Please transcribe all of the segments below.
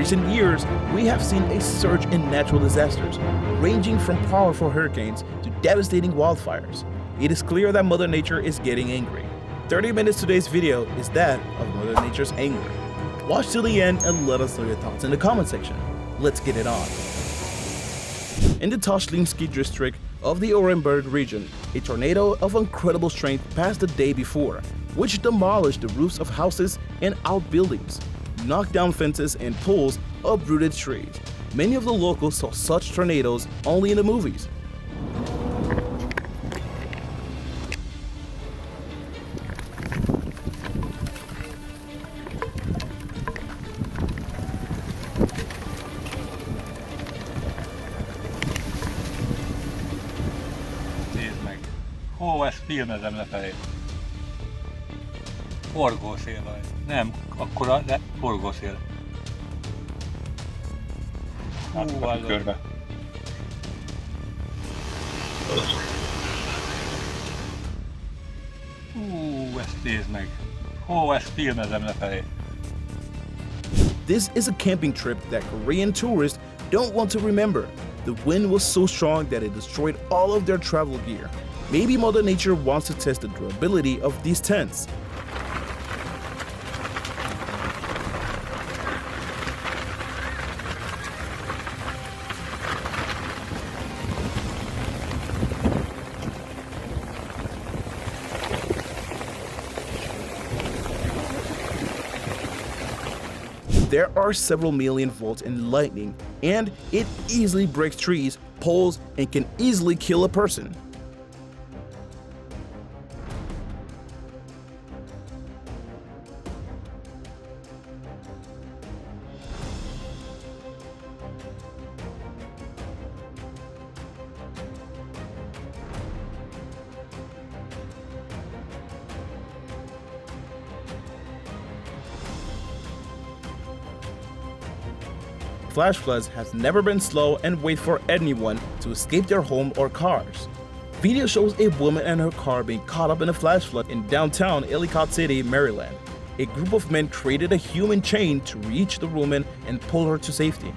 recent years, we have seen a surge in natural disasters, ranging from powerful hurricanes to devastating wildfires. It is clear that Mother Nature is getting angry. 30 Minutes today's video is that of Mother Nature's anger. Watch till the end and let us know your thoughts in the comment section. Let's get it on. In the Tashlinsky district of the Orenburg region, a tornado of incredible strength passed the day before, which demolished the roofs of houses and outbuildings, knocked down fences and poles, uprooted trees. Many of the locals saw such tornadoes only in the movies. Nézd meg! Hó, ezt filmezem lefelé. Forgószél vagy. Nem akkora, de forgószél. Hú, körbe. Hú, ezt nézd meg. Hó, ezt filmezem lefelé. This is a camping trip that Korean tourists don't want to remember. The wind was so strong that it destroyed all of their travel gear. Maybe Mother Nature wants to test the durability of these tents. There are several million volts in lightning, and it easily breaks trees, poles, and can easily kill a person. Flash floods have never been slow and wait for anyone to escape their home or cars. Video shows a woman and her car being caught up in a flash flood in downtown Ellicott City, Maryland. A group of men created a human chain to reach the woman and pull her to safety.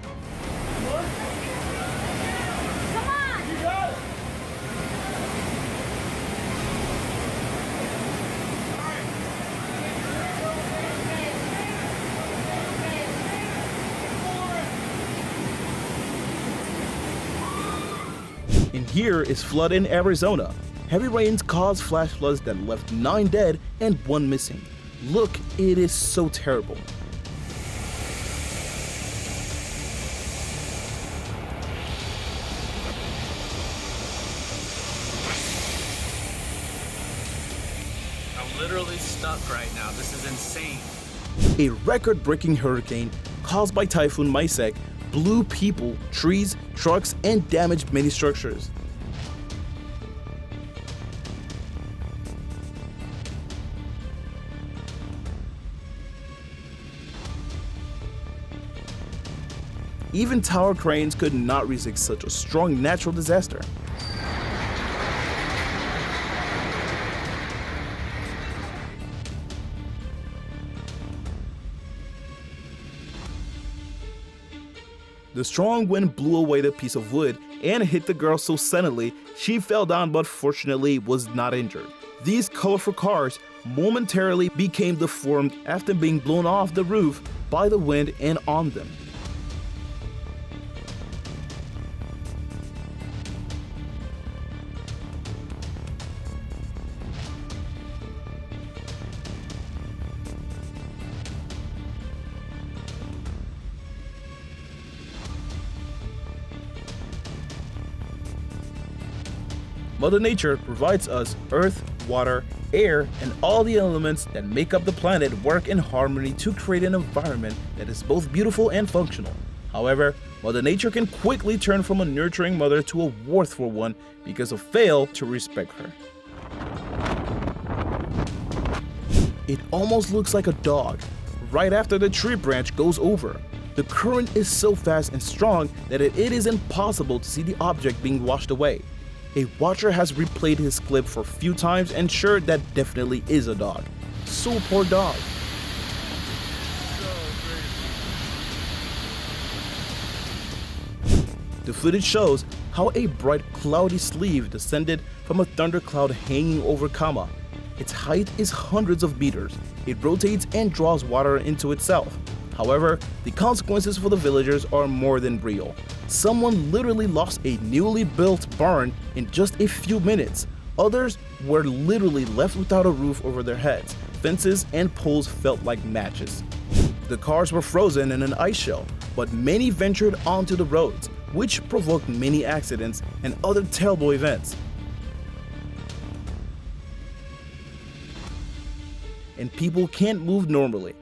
And here is flood in Arizona. Heavy rains caused flash floods that left 9 dead and 1 missing. Look, it is so terrible. I'm literally stuck right now. This is insane. A record-breaking hurricane caused by Typhoon Maisek blew people, trees, trucks, and damaged many structures. Even tower cranes could not resist such a strong natural disaster. The strong wind blew away the piece of wood and hit the girl so suddenly she fell down but fortunately was not injured. These colorful cars momentarily became deformed after being blown off the roof by the wind and on them. Mother Nature provides us earth, water, air, and all the elements that make up the planet work in harmony to create an environment that is both beautiful and functional. However, Mother Nature can quickly turn from a nurturing mother to a wrathful one because of fail to respect her. It almost looks like a dog. Right after the tree branch goes over, the current is so fast and strong that it is impossible to see the object being washed away. A watcher has replayed his clip for a few times and sure that definitely is a dog. So poor dog. The footage shows how a bright cloudy sleeve descended from a thundercloud hanging over Kama. Its height is hundreds of meters. It rotates and draws water into itself. However, the consequences for the villagers are more than real. Someone literally lost a newly built barn in just a few minutes. Others were literally left without a roof over their heads. Fences and poles felt like matches. The cars were frozen in an ice shell, but many ventured onto the roads, which provoked many accidents and other terrible events. And people can't move normally.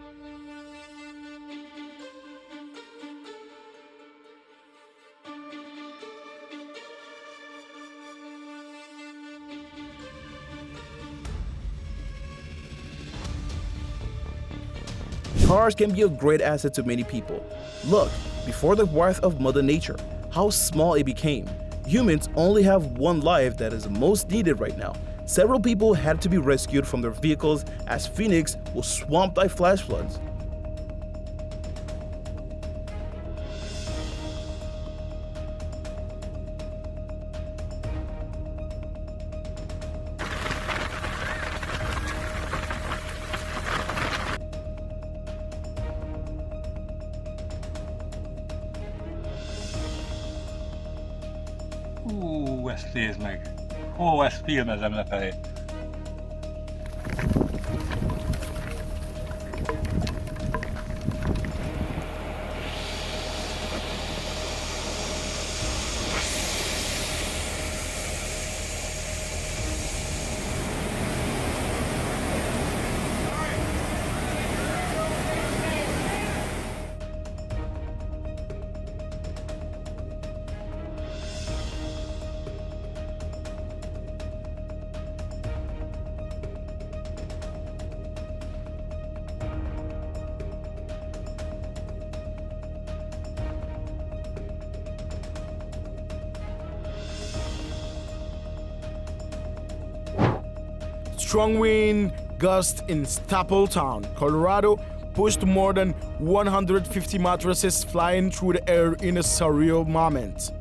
Cars can be a great asset to many people. Look, before the wrath of Mother Nature, how small it became. Humans only have one life that is most needed right now. Several people had to be rescued from their vehicles as Phoenix was swamped by flash floods. Ezt nézd meg! Ó, ezt filmezem lefelé. Strong wind gust in Stapleton, Colorado, pushed more than 150 mattresses flying through the air in a surreal moment.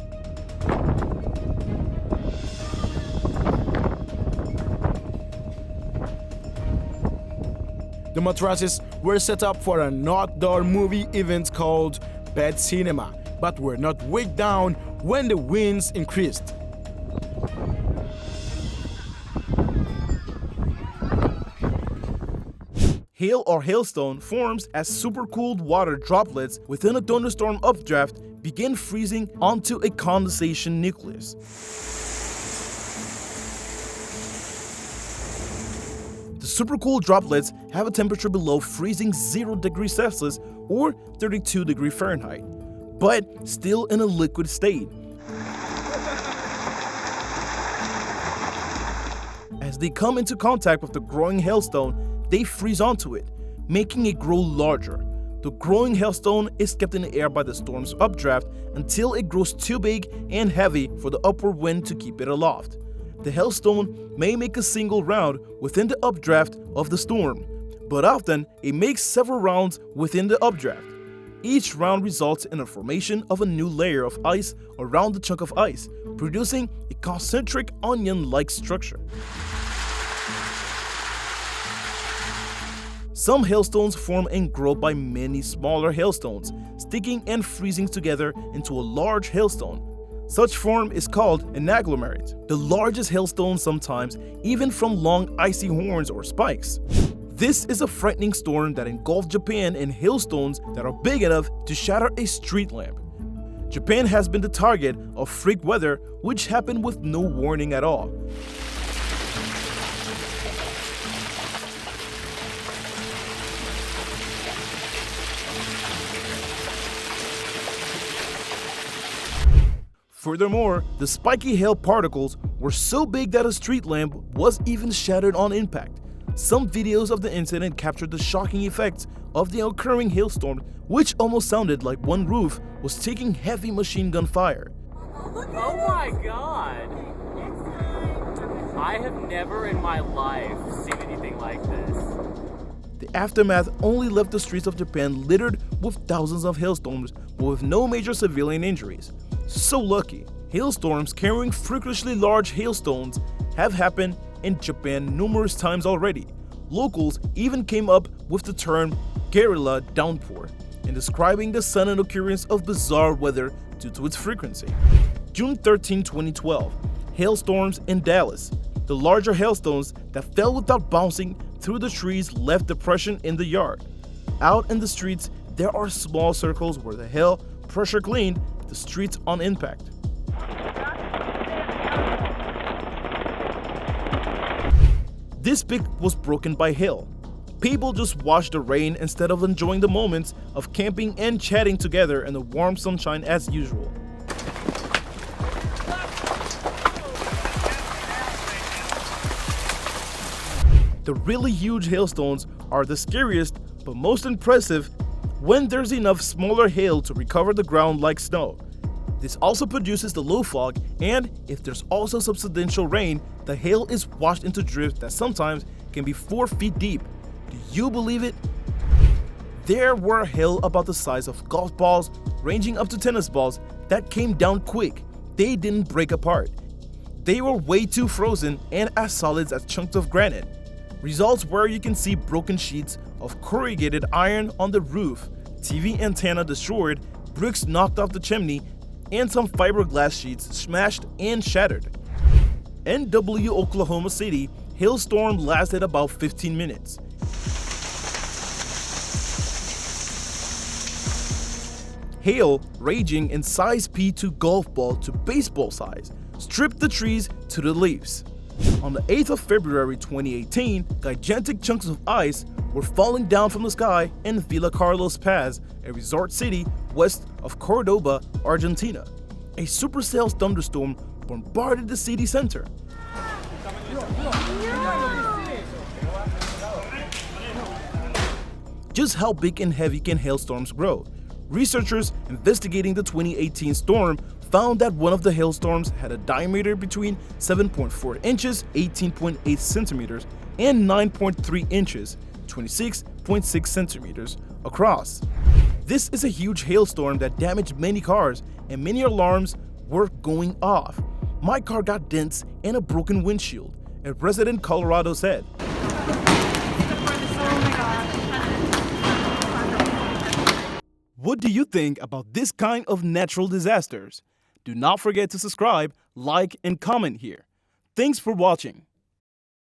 The mattresses were set up for an outdoor movie event called Bed Cinema, but were not weighed down when the winds increased. Hail or hailstone forms as supercooled water droplets within a thunderstorm updraft begin freezing onto a condensation nucleus. The supercooled droplets have a temperature below freezing 0 degrees Celsius or 32 degrees Fahrenheit, but still in a liquid state. As they come into contact with the growing hailstone, they freeze onto it, making it grow larger. The growing hailstone is kept in the air by the storm's updraft until it grows too big and heavy for the upward wind to keep it aloft. The hailstone may make a single round within the updraft of the storm, but often it makes several rounds within the updraft. Each round results in a formation of a new layer of ice around the chunk of ice, producing a concentric onion-like structure. Some hailstones form and grow by many smaller hailstones, sticking and freezing together into a large hailstone. Such form is called an agglomerate. The largest hailstone sometimes even from long icy horns or spikes. This is a frightening storm that engulfed Japan in hailstones that are big enough to shatter a street lamp. Japan has been the target of freak weather which happened with no warning at all. Furthermore, the spiky hail particles were so big that a street lamp was even shattered on impact. Some videos of the incident captured the shocking effects of the occurring hailstorm, which almost sounded like one roof was taking heavy machine gun fire. Oh my god! I have never in my life seen anything like this. The aftermath only left the streets of Japan littered with thousands of hailstorms, but with no major civilian injuries. So lucky, hailstorms carrying freakishly large hailstones have happened in Japan numerous times already. Locals even came up with the term guerrilla downpour in describing the sudden occurrence of bizarre weather due to its frequency. June 13, 2012, hailstorms in Dallas. The larger hailstones that fell without bouncing through the trees left depression in the yard. Out in the streets, there are small circles where the hail pressure cleaned the streets on impact. This peak was broken by hail. People just watched the rain instead of enjoying the moments of camping and chatting together in the warm sunshine as usual. The really huge hailstones are the scariest but most impressive when there's enough smaller hail to recover the ground like snow. This also produces the low fog, and if there's also substantial rain, the hail is washed into drifts that sometimes can be 4 feet deep. Do you believe it? There were hail about the size of golf balls, ranging up to tennis balls, that came down quick. They didn't break apart. They were way too frozen and as solid as chunks of granite. Results where you can see broken sheets of corrugated iron on the roof, TV antenna destroyed, bricks knocked off the chimney, and some fiberglass sheets smashed and shattered. NW Oklahoma City, hailstorm lasted about 15 minutes. Hail, ranging in size P2 golf ball to baseball size, stripped the trees to the leaves. On the 8th of February 2018, gigantic chunks of ice were falling down from the sky in Villa Carlos Paz, a resort city west of Cordoba, Argentina. A supercell thunderstorm bombarded the city center. Just how big and heavy can hailstorms grow? Researchers investigating the 2018 storm found that one of the hailstorms had a diameter between 7.4 inches, 18.8 centimeters, and 9.3 inches, 26.6 centimeters across. This is a huge hailstorm that damaged many cars, and many alarms were going off. My car got dents and a broken windshield, a resident Colorado said. What do you think about this kind of natural disasters? Do not forget to subscribe, like, and comment here. Thanks for watching.